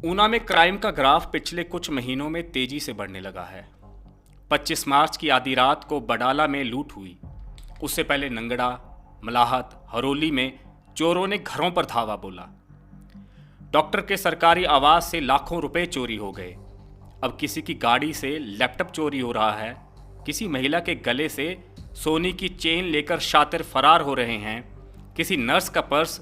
ऊना में क्राइम का ग्राफ पिछले कुछ महीनों में तेजी से बढ़ने लगा है। 25 मार्च की आधी रात को बडाला में लूट हुई। उससे पहले नंगड़ा, मलाहत, हरोली में चोरों ने घरों पर धावा बोला। डॉक्टर के सरकारी आवास से लाखों रुपए चोरी हो गए। अब किसी की गाड़ी से लैपटॉप चोरी हो रहा है। किसी महिला के गले से सोने की चेन लेकर शातिर फरार हो रहे हैं। किसी नर्स का पर्स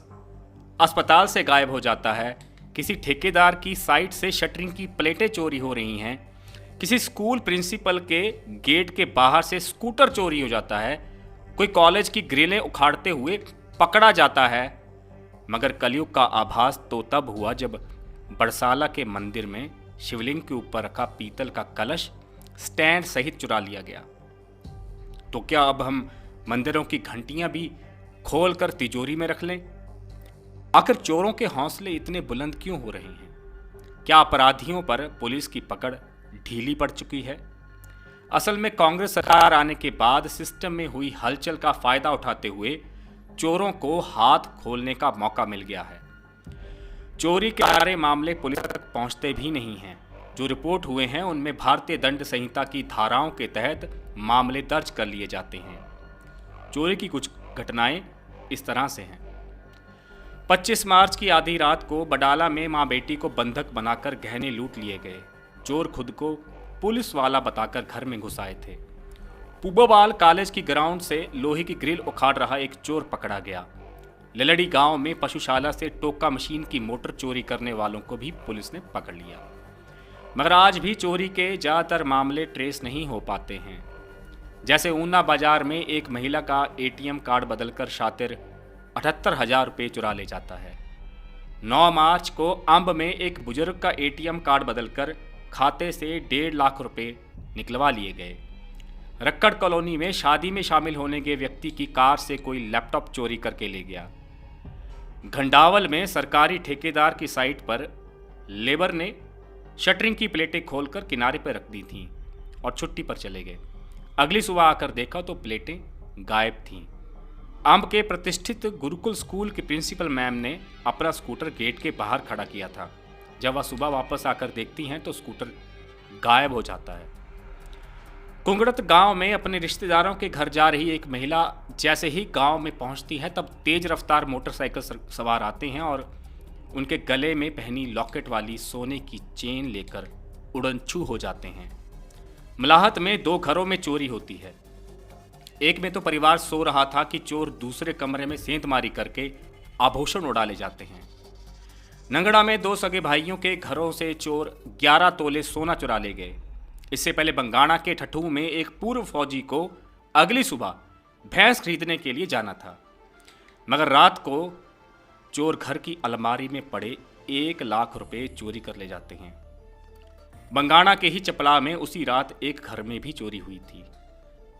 अस्पताल से गायब हो जाता है। किसी ठेकेदार की साइट से शटरिंग की प्लेटें चोरी हो रही हैं। किसी स्कूल प्रिंसिपल के गेट के बाहर से स्कूटर चोरी हो जाता है। कोई कॉलेज की ग्रिलें उखाड़ते हुए पकड़ा जाता है। मगर कलयुग का आभास तो तब हुआ जब बरसाला के मंदिर में शिवलिंग के ऊपर रखा पीतल का कलश स्टैंड सहित चुरा लिया गया। तो क्या अब हम मंदिरों की घंटियां भी खोलकर तिजोरी में रख लें? आखिर चोरों के हौसले इतने बुलंद क्यों हो रहे हैं? क्या अपराधियों पर पुलिस की पकड़ ढीली पड़ चुकी है? असल में कांग्रेस सरकार आने के बाद सिस्टम में हुई हलचल का फायदा उठाते हुए चोरों को हाथ खोलने का मौका मिल गया है। चोरी के सारे मामले पुलिस तक पहुंचते भी नहीं हैं। जो रिपोर्ट हुए हैं उनमें भारतीय दंड संहिता की धाराओं के तहत मामले दर्ज कर लिए जाते हैं। चोरी की कुछ घटनाएं इस तरह से हैं। 25 मार्च की आधी रात को बडाला में मां बेटी को बंधक बनाकर गहने लूट लिए गए। चोर खुद को पुलिस वाला बताकर घर में घुस आए थे। पुबोवाल कॉलेज की ग्राउंड से लोहे की ग्रिल उखाड़ रहा एक चोर पकड़ा गया। ललड़ी गांव में पशुशाला से टोका मशीन की मोटर चोरी करने वालों को भी पुलिस ने पकड़ लिया। मगर आज भी चोरी के ज़्यादातर मामले ट्रेस नहीं हो पाते हैं। जैसे ऊना बाजार में एक महिला का एटीएम कार्ड बदलकर शातिर 78,000 रुपये चुरा ले जाता है। 9 मार्च को अंब में एक बुजुर्ग का एटीएम कार्ड बदलकर खाते से 1.5 लाख रुपए निकलवा लिए गए। रक्कड़ कॉलोनी में शादी में शामिल होने के व्यक्ति की कार से कोई लैपटॉप चोरी करके ले गया। घंडावल में सरकारी ठेकेदार की साइट पर लेबर ने शटरिंग की प्लेटें खोलकर किनारे पर रख दी थीं और छुट्टी पर चले गए। अगली सुबह आकर देखा तो प्लेटें गायब थीं। अंब के प्रतिष्ठित गुरुकुल स्कूल की प्रिंसिपल मैम ने अपना स्कूटर गेट के बाहर खड़ा किया था। जब वह सुबह वापस आकर देखती हैं तो स्कूटर गायब हो जाता है। कुंगड़त गांव में अपने रिश्तेदारों के घर जा रही एक महिला जैसे ही गांव में पहुंचती है तब तेज रफ्तार मोटरसाइकिल सवार आते हैं और उनके गले में पहनी लॉकेट वाली सोने की चेन लेकर उड़नछू हो जाते हैं। मलाहत में 2 घरों में चोरी होती है। एक में तो परिवार सो रहा था कि चोर दूसरे कमरे में सेंधमारी करके आभूषण उड़ा ले जाते हैं। नंगड़ा में 2 सगे भाइयों के घरों से चोर 11 तोले सोना चुरा ले गए। इससे पहले बंगाणा के ठठू में एक पूर्व फौजी को अगली सुबह भैंस खरीदने के लिए जाना था। मगर रात को चोर घर की अलमारी में पड़े 1 लाख रुपए चोरी कर ले जाते हैं। बंगाणा के ही चपला में उसी रात एक घर में भी चोरी हुई थी।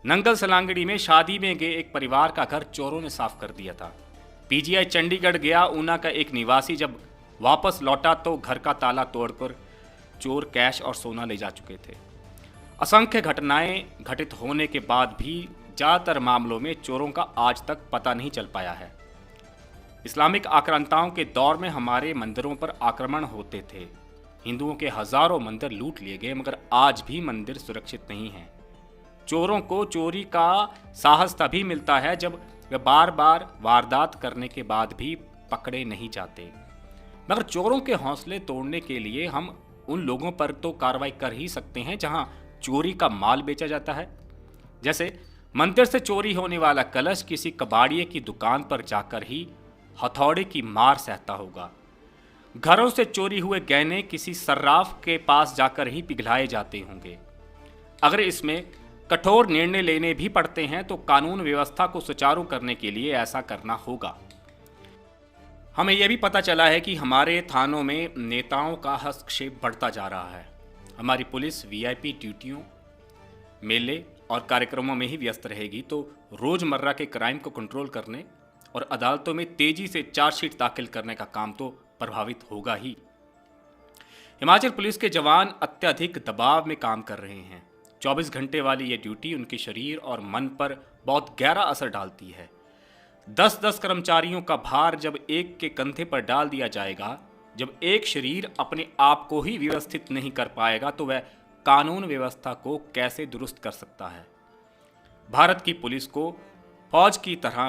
नंगल सलांगड़ी में शादी में गए एक परिवार का घर चोरों ने साफ कर दिया था। पीजीआई चंडीगढ़ गया ऊना का एक निवासी जब वापस लौटा तो घर का ताला तोड़कर चोर कैश और सोना ले जा चुके थे। असंख्य घटनाएं घटित होने के बाद भी ज़्यादातर मामलों में चोरों का आज तक पता नहीं चल पाया है। इस्लामिक आक्रांताओं के दौर में हमारे मंदिरों पर आक्रमण होते थे। हिंदुओं के हजारों मंदिर लूट लिए गए, मगर आज भी मंदिर सुरक्षित नहीं हैं। चोरों को चोरी का साहस तभी मिलता है जब वे बार बार वारदात करने के बाद भी पकड़े नहीं जाते। मगर चोरों के हौसले तोड़ने के लिए हम उन लोगों पर तो कार्रवाई कर ही सकते हैं जहां चोरी का माल बेचा जाता है। जैसे मंदिर से चोरी होने वाला कलश किसी कबाड़िए की दुकान पर जाकर ही हथौड़े की मार सहता होगा। घरों से चोरी हुए गहने किसी सर्राफ के पास जाकर ही पिघलाए जाते होंगे। अगर इसमें कठोर निर्णय लेने भी पड़ते हैं तो कानून व्यवस्था को सुचारू करने के लिए ऐसा करना होगा। हमें यह भी पता चला है कि हमारे थानों में नेताओं का हस्तक्षेप बढ़ता जा रहा है। हमारी पुलिस वीआईपी ड्यूटियों, मेले और कार्यक्रमों में ही व्यस्त रहेगी तो रोजमर्रा के क्राइम को कंट्रोल करने और अदालतों में तेजी से चार्जशीट दाखिल करने का काम तो प्रभावित होगा ही। हिमाचल पुलिस के जवान अत्यधिक दबाव में काम कर रहे हैं। 24 घंटे वाली ये ड्यूटी उनके शरीर और मन पर बहुत गहरा असर डालती है। 10-10 कर्मचारियों का भार जब एक के कंधे पर डाल दिया जाएगा जब एक शरीर अपने आप को ही व्यवस्थित नहीं कर पाएगा तो वह कानून व्यवस्था को कैसे दुरुस्त कर सकता है। भारत की पुलिस को फौज की तरह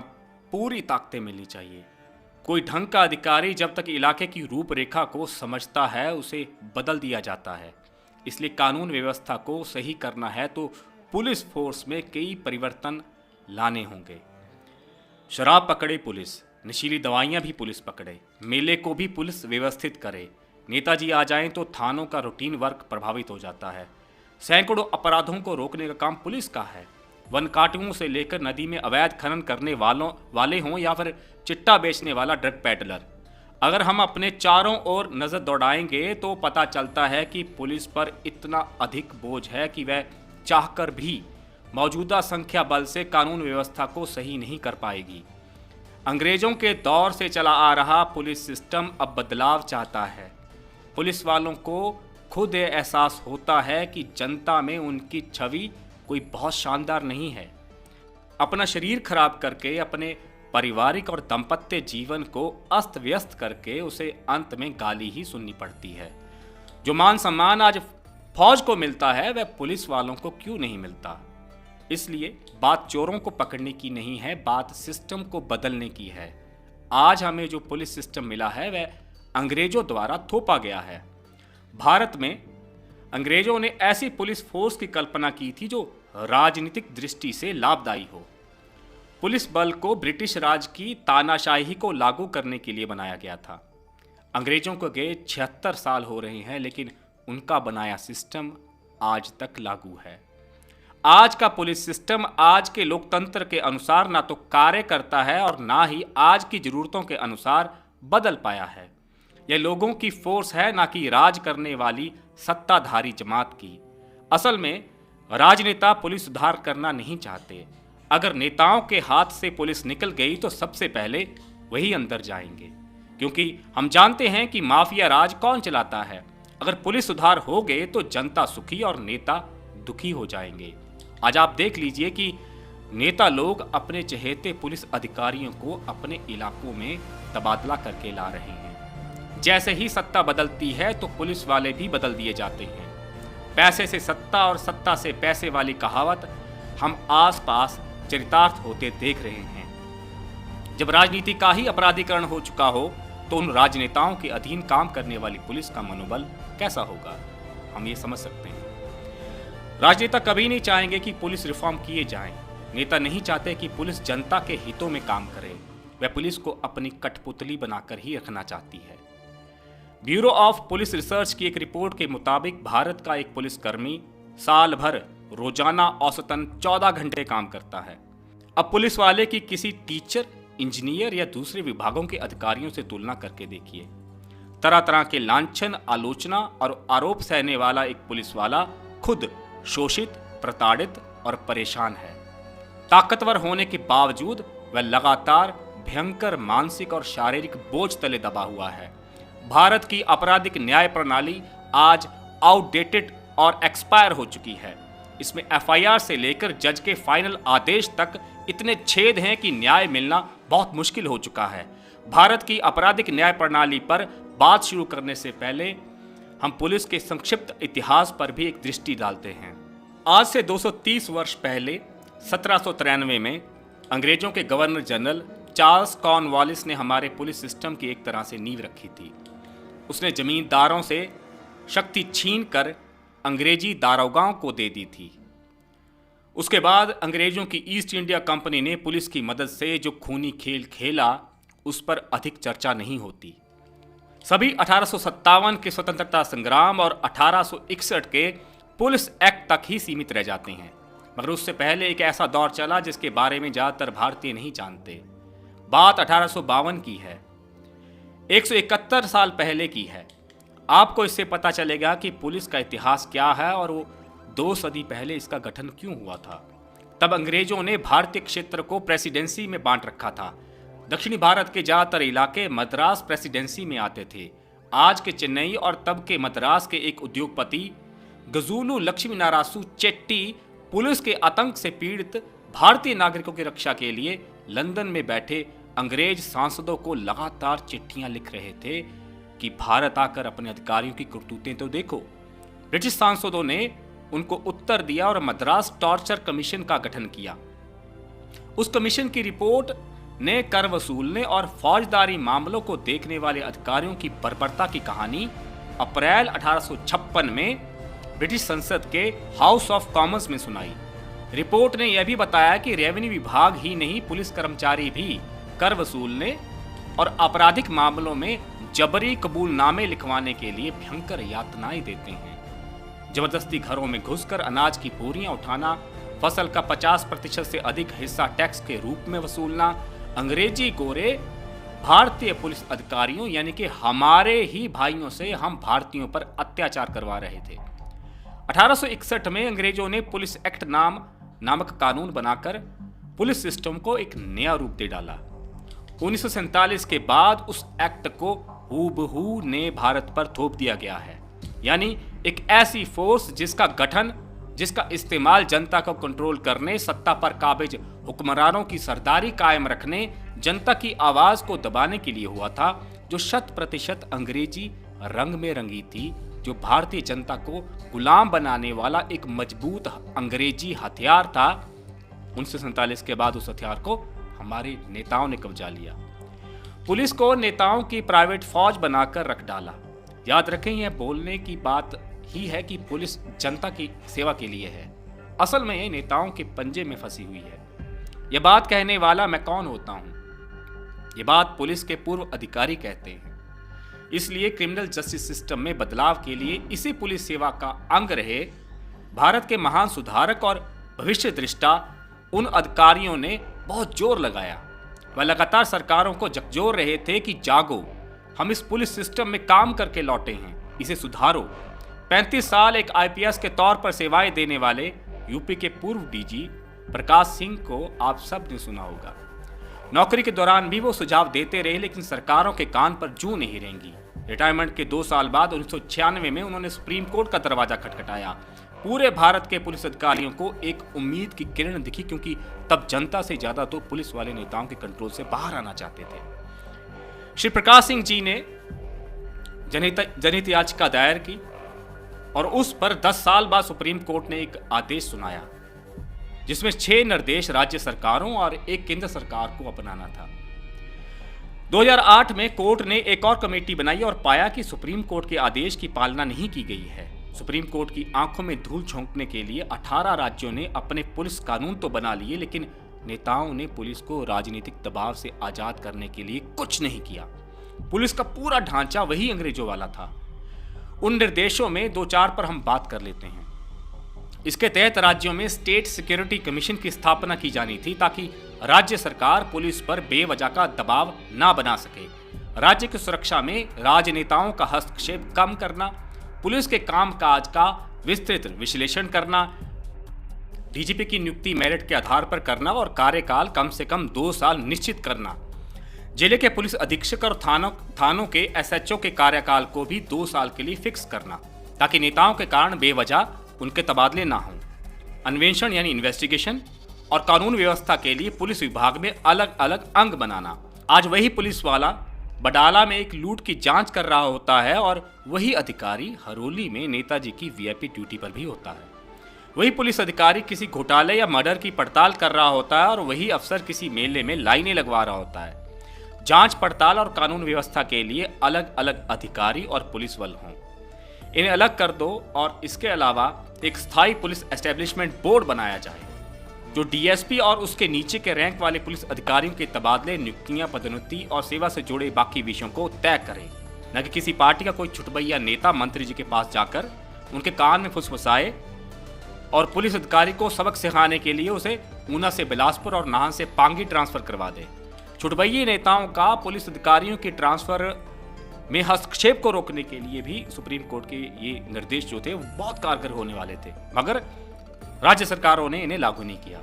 पूरी ताकतें मिलनी चाहिए। कोई ढंग का अधिकारी जब तक इलाके की रूपरेखा को समझता है उसे बदल दिया जाता है। इसलिए कानून व्यवस्था को सही करना है तो पुलिस फोर्स में कई परिवर्तन लाने होंगे। शराब पकड़े पुलिस, नशीली दवाइयां भी पुलिस पकड़े, मेले को भी पुलिस व्यवस्थित करे। नेताजी आ जाएं तो थानों का रूटीन वर्क प्रभावित हो जाता है। सैकड़ों अपराधों को रोकने का काम पुलिस का है। वन काटुओं से लेकर नदी में अवैध खनन करने वाले हों या फिर चिट्टा बेचने वाला ड्रग पैडलर, अगर हम अपने चारों ओर नजर दौड़ाएंगे तो पता चलता है कि पुलिस पर इतना अधिक बोझ है कि वह चाहकर भी मौजूदा संख्या बल से कानून व्यवस्था को सही नहीं कर पाएगी। अंग्रेजों के दौर से चला आ रहा पुलिस सिस्टम अब बदलाव चाहता है। पुलिस वालों को खुद ये एहसास होता है कि जनता में उनकी छवि कोई बहुत शानदार नहीं है। अपना शरीर खराब करके, अपने पारिवारिक और दाम्पत्य जीवन को अस्त व्यस्त करके उसे अंत में गाली ही सुननी पड़ती है। जो मान सम्मान आज फौज को मिलता है वह पुलिस वालों को क्यों नहीं मिलता? इसलिए बात चोरों को पकड़ने की नहीं है, बात सिस्टम को बदलने की है। आज हमें जो पुलिस सिस्टम मिला है वह अंग्रेजों द्वारा थोपा गया है। भारत में अंग्रेजों ने ऐसी पुलिस फोर्स की कल्पना की थी जो राजनीतिक दृष्टि से लाभदायी हो। पुलिस बल को ब्रिटिश राज की तानाशाही को लागू करने के लिए बनाया गया था। अंग्रेजों को गए 76 साल हो रहे हैं, लेकिन उनका बनाया सिस्टम आज तक लागू है। आज का पुलिस सिस्टम आज के लोकतंत्र के अनुसार ना तो कार्य करता है और ना ही आज की जरूरतों के अनुसार बदल पाया है। यह लोगों की फोर्स है, ना कि राज करने वाली सत्ताधारी जमात की। असल में राजनेता पुलिस सुधार करना नहीं चाहते। अगर नेताओं के हाथ से पुलिस निकल गई तो सबसे पहले वही अंदर जाएंगे, क्योंकि हम जानते हैं कि माफिया राज कौन चलाता है। अगर पुलिस सुधार हो गए तो जनता सुखी और नेता दुखी हो जाएंगे। आज आप देख लीजिए कि नेता लोग अपने चहेते पुलिस अधिकारियों को अपने इलाकों में तबादला करके ला रहे हैं। जैसे ही सत्ता बदलती है तो पुलिस वाले भी बदल दिए जाते हैं। पैसे से सत्ता और सत्ता से पैसे वाली कहावत हम आसपास चरितार्थ होते देख रहे हैं। जब राजनीति का ही अपराधीकरण हो चुका हो तो उन राजनेताओं के अधीन काम करने वाली पुलिस का मनोबल कैसा होगा, हम ये समझ सकते हैं। राजनेता कभी नहीं चाहेंगे कि पुलिस रिफॉर्म किए जाएं। नेता नहीं चाहते कि पुलिस जनता के हितों में काम करे। वह पुलिस को अपनी कठपुतली बनाकर ही रखना चाहती है। ब्यूरो ऑफ पुलिस रिसर्च की एक रिपोर्ट के मुताबिक भारत का एक पुलिसकर्मी साल भर रोजाना औसतन 14 घंटे काम करता है। अब पुलिस वाले की किसी टीचर, इंजीनियर या दूसरे विभागों के अधिकारियों से तुलना करके देखिए। तरह तरह के लांछन, आलोचना और आरोप सहने वाला एक पुलिस वाला खुद शोषित, प्रताड़ित और परेशान है। ताकतवर होने के बावजूद वह लगातार भयंकर मानसिक और शारीरिक बोझ तले दबा हुआ है। भारत की आपराधिक न्याय प्रणाली आज आउटडेटेड और एक्सपायर हो चुकी है। इसमें एफआईआर से लेकर जज के फाइनल आदेश तक इतने छेद हैं कि न्याय मिलना बहुत मुश्किल हो चुका है। भारत की आपराधिक न्याय प्रणाली पर बात शुरू करने से पहले हम पुलिस के संक्षिप्त इतिहास पर भी एक दृष्टि डालते हैं। आज से 230 वर्ष पहले 1793 में अंग्रेजों के गवर्नर जनरल चार्ल्स कॉर्नवालिस ने हमारे पुलिस सिस्टम की एक तरह से नींव रखी थी। उसने जमींदारों से शक्ति छीन कर अंग्रेजी दारोगाओं को दे दी थी। उसके बाद अंग्रेजों की ईस्ट इंडिया कंपनी ने पुलिस की मदद से जो खूनी खेल खेला उस पर अधिक चर्चा नहीं होती। सभी 1857 के स्वतंत्रता संग्राम और 1861 के पुलिस एक्ट तक ही सीमित रह जाते हैं। मगर उससे पहले एक ऐसा दौर चला जिसके बारे में ज्यादातर भारतीय नहीं जानते। बात 1852 की है, 171 साल पहले की है। आपको इससे पता चलेगा कि पुलिस का इतिहास क्या है और वो 2 सदी पहले इसका गठन क्यों हुआ था। तब अंग्रेजों ने भारतीय क्षेत्र को प्रेसिडेंसी में बांट रखा था। दक्षिणी भारत के ज्यादातर इलाके मद्रास प्रेसिडेंसी में आते थे। आज के चेन्नई और तब के मद्रास के एक उद्योगपति गजूलू लक्ष्मी नारासू चेट्टी पुलिस के आतंक से पीड़ित भारतीय नागरिकों की रक्षा के लिए लंदन में बैठे अंग्रेज सांसदों को लगातार चिट्ठियां लिख रहे थे कि भारत आकर अपने अधिकारियों की करतूतें तो देखो। ब्रिटिश सांसदों ने उनको उत्तर दिया और मद्रास टॉर्चर कमीशन का गठन किया। उस कमीशन की रिपोर्ट ने कर वसूलने और फौजदारी मामलों को देखने वाले अधिकारियों की बर्बरता की कहानी अप्रैल 1856 में ब्रिटिश संसद के हाउस ऑफ कॉमन्स में सुनाई। रिपोर्ट ने यह भी बताया कि रेवेन्यू विभाग ही नहीं, पुलिस कर्मचारी भी कर वसूलने और आपराधिक मामलों में जबरी कबूलनामे लिखवाने के लिए भयंकर यातनाएं देते हैं। जबरदस्ती घरों में घुसकर अनाज की बोरियां उठाना, फसल का 50% से अधिक हिस्सा टैक्स के रूप में वसूलना, अंग्रेजी गोरे भारतीय पुलिस अधिकारियों यानी कि हमारे ही भाइयों से हम भारतीयों पर अत्याचार करवा रहे थे। 1861 में अंग्रेजों ने पुलिस एक्ट नामक कानून बनाकर पुलिस सिस्टम को एक नया रूप दे डाला। 1947 के बाद उस एक्ट को हूबहू ने भारत पर थोप दिया गया है, यानी एक ऐसी फोर्स जिसका इस्तेमाल जनता को कंट्रोल करने, सत्ता पर काबिज हुक्मरानों की सरदारी कायम रखने, जनता की आवाज को दबाने के लिए हुआ था, जो 100% अंग्रेजी रंग में रंगी थी, जो भारतीय जनता को गुलाम बनाने वाला एक मजबूत अंग्रेजी हथियार था। 1947 के बाद उस हथियार को हमारे नेताओं ने कब्जा लिया। पुलिस को नेताओं की प्राइवेट फौज बनाकर रख डाला। याद रखें, यह बोलने की बात ही है कि पुलिस जनता की सेवा के लिए है, असल में ये नेताओं के पंजे में फंसी हुई है। यह बात कहने वाला मैं कौन होता हूं? ये बात पुलिस के पूर्व अधिकारी कहते हैं। इसलिए क्रिमिनल जस्टिस सिस्टम में बदलाव के लिए इसी पुलिस सेवा का अंग रहे भारत के महान सुधारक और भविष्य दृष्टा उन अधिकारियों ने बहुत जोर लगाया। वह लगातार सरकारों को झकझोर रहे थे कि जागो, हम इस पुलिस सिस्टम में काम करके लौटे हैं, इसे सुधारो। 35 साल एक आईपीएस के तौर पर सेवाएं देने वाले यूपी के पूर्व डीजी प्रकाश सिंह को आप सब ने सुना होगा। नौकरी के दौरान भी वो सुझाव देते रहे, लेकिन सरकारों के कान पर जूं नहीं रहेंगी। रिटायरमेंट के 2 साल बाद 1996 में उन्होंने सुप्रीम कोर्ट का दरवाजा खटखटाया। पूरे भारत के पुलिस अधिकारियों को एक उम्मीद की किरण दिखी, क्योंकि तब जनता से ज्यादा तो पुलिस वाले नेताओं के कंट्रोल से बाहर आना चाहते थे। श्री प्रकाश सिंह जी ने जनहित याचिका दायर की और उस पर 10 साल बाद सुप्रीम कोर्ट ने एक आदेश सुनाया, जिसमें 6 निर्देश राज्य सरकारों और एक केंद्र सरकार को अपनाना था। 2008 में कोर्ट ने एक और कमेटी बनाई और पाया कि सुप्रीम कोर्ट के आदेश की पालना नहीं की गई है। सुप्रीम कोर्ट की आंखों में धूल झोंकने के लिए 18 राज्यों ने अपने पुलिस कानून तो बना लिए, लेकिन नेताओं ने पुलिस को राजनीतिक दबाव से आजाद करने के लिए कुछ नहीं किया। पुलिस का पूरा ढांचा वही अंग्रेजों वाला था। उन निर्देशों में 2-4 पर हम बात कर लेते हैं। इसके तहत राज्यों में स्टेट सिक्योरिटी कमीशन की स्थापना की जानी थी, ताकि राज्य सरकार पुलिस पर बेवजह का दबाव ना बना सके। राज्य की सुरक्षा में राजनेताओं का हस्तक्षेप कम करना, पुलिस के कामकाज का विस्तृत विश्लेषण करना, डीजीपी की नियुक्ति मेरिट के आधार पर करना और कार्यकाल कम से कम 2 साल निश्चित करना। जिले के पुलिस अधीक्षक और थानों के एसएचओ के कार्यकाल को भी 2 साल के लिए फिक्स करना, ताकि नेताओं के कारण बेवजह उनके तबादले ना हों। अन्वेषण यानी इन्वेस्टिगेशन और कानून व्यवस्था के लिए पुलिस विभाग में अलग अलग अंग बनाना। आज वही पुलिस वाला बडाला में एक लूट की जांच कर रहा होता है और वही अधिकारी हरोली में नेताजी की वीआईपी ड्यूटी पर भी होता है। वही पुलिस अधिकारी किसी घोटाले या मर्डर की पड़ताल कर रहा होता है और वही अफसर किसी मेले में लाइनें लगवा रहा होता है। जांच पड़ताल और कानून व्यवस्था के लिए अलग अलग अधिकारी और पुलिस बल हों। इन्हें अलग कर दो और इसके अलावा एक स्थायी पुलिस एस्टेब्लिशमेंट बोर्ड बनाया जाए, जो डीएसपी और उसके नीचे के रैंक वाले पुलिस अधिकारियों के तबादले, नियुक्तियां, पदोन्नति और सेवा से जुड़े बाकी विषयों को तय करे। न कि किसी पार्टी का कोई छुटभैया नेता मंत्री जी के पास जाकर उनके कान में फुसफुसाए और पुलिस अधिकारी को सबक सिखाने के लिए उसे ऊना से बिलासपुर और नाहन से पांगी ट्रांसफर करवा दे। छुटभैया नेताओं का पुलिस अधिकारियों की ट्रांसफर में हस्तक्षेप को रोकने के लिए भी सुप्रीम कोर्ट के ये निर्देश जो थे वो बहुत कारगर होने वाले थे, मगर राज्य सरकारों ने इन्हें लागू नहीं किया।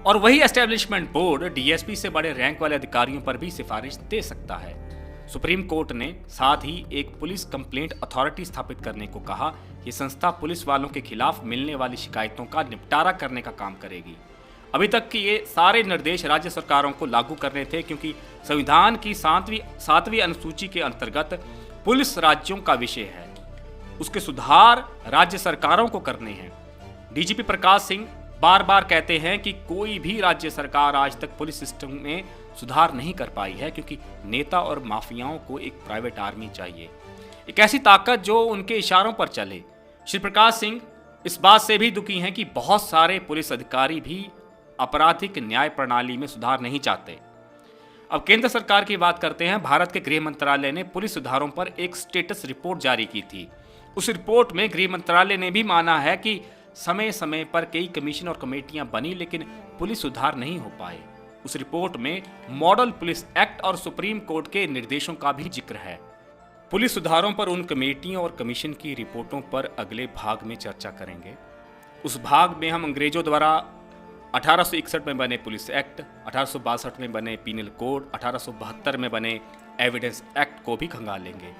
और वही एस्टेब्लिशमेंट बोर्ड डीएसपी से बड़े रैंक वाले अधिकारियों पर भी सिफारिश दे सकता है। सुप्रीम कोर्ट ने साथ ही एक पुलिस कंप्लेंट अथॉरिटी स्थापित करने को कहा। यह संस्था पुलिस वालों के खिलाफ मिलने वाली शिकायतों का निपटारा करने का काम करेगी। अभी तक कि ये सारे निर्देश राज्य सरकारों को लागू करने थे, क्योंकि संविधान की सातवीं अनुसूची के अंतर्गत पुलिस राज्यों का विषय है, उसके सुधार राज्य सरकारों को करने हैं। डीजीपी प्रकाश सिंह बार बार कहते हैं कि कोई भी राज्य सरकार आज तक पुलिस सिस्टम में सुधार नहीं कर पाई है, क्योंकि नेता और माफियाओं को एक प्राइवेट आर्मी चाहिए, एक ऐसी ताकत जो उनके इशारों पर चले। श्री प्रकाश सिंह इस बात से भी दुखी हैं कि बहुत सारे पुलिस अधिकारी भी आपराधिक न्याय प्रणाली में सुधार नहीं चाहते। अब केंद्र सरकार की बात करते हैं। भारत के गृह मंत्रालय ने पुलिस सुधारों पर एक स्टेटस रिपोर्ट जारी की थी। उस रिपोर्ट में गृह मंत्रालय ने भी माना है कि समय समय पर कई कमीशन और कमेटियां बनी, लेकिन पुलिस सुधार नहीं हो पाए। उस रिपोर्ट में मॉडल पुलिस एक्ट और सुप्रीम कोर्ट के निर्देशों का भी जिक्र है। पुलिस सुधारों पर उन कमेटियों और कमीशन की रिपोर्टों पर अगले भाग में चर्चा करेंगे। उस भाग में हम अंग्रेजों द्वारा 1861 में बने पुलिस एक्ट, 1862 में बने पीनल कोड, 1872 में बने एविडेंस एक्ट को भी खंगालेंगे।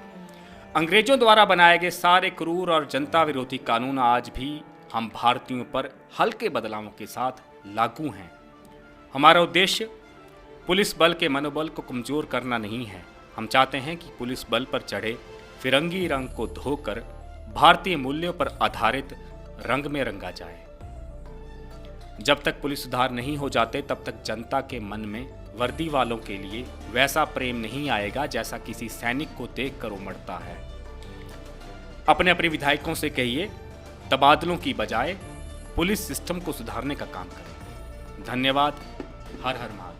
अंग्रेजों द्वारा बनाए गए सारे क्रूर और जनता विरोधी कानून आज भी हम भारतीयों पर हल्के बदलावों के साथ लागू हैं। हमारा उद्देश्य पुलिस बल के मनोबल को कमजोर करना नहीं है। हम चाहते हैं कि पुलिस बल पर चढ़े फिरंगी रंग को धोकर भारतीय मूल्यों पर आधारित रंग में रंगा जाए। जब तक पुलिस सुधार नहीं हो जाते, तब तक जनता के मन में वर्दी वालों के लिए वैसा प्रेम नहीं आएगा जैसा किसी सैनिक को देखकर उमड़ता है। अपने अपने विधायकों से कहिए, तबादलों की बजाय पुलिस सिस्टम को सुधारने का काम करें। धन्यवाद। हर हर महादेव।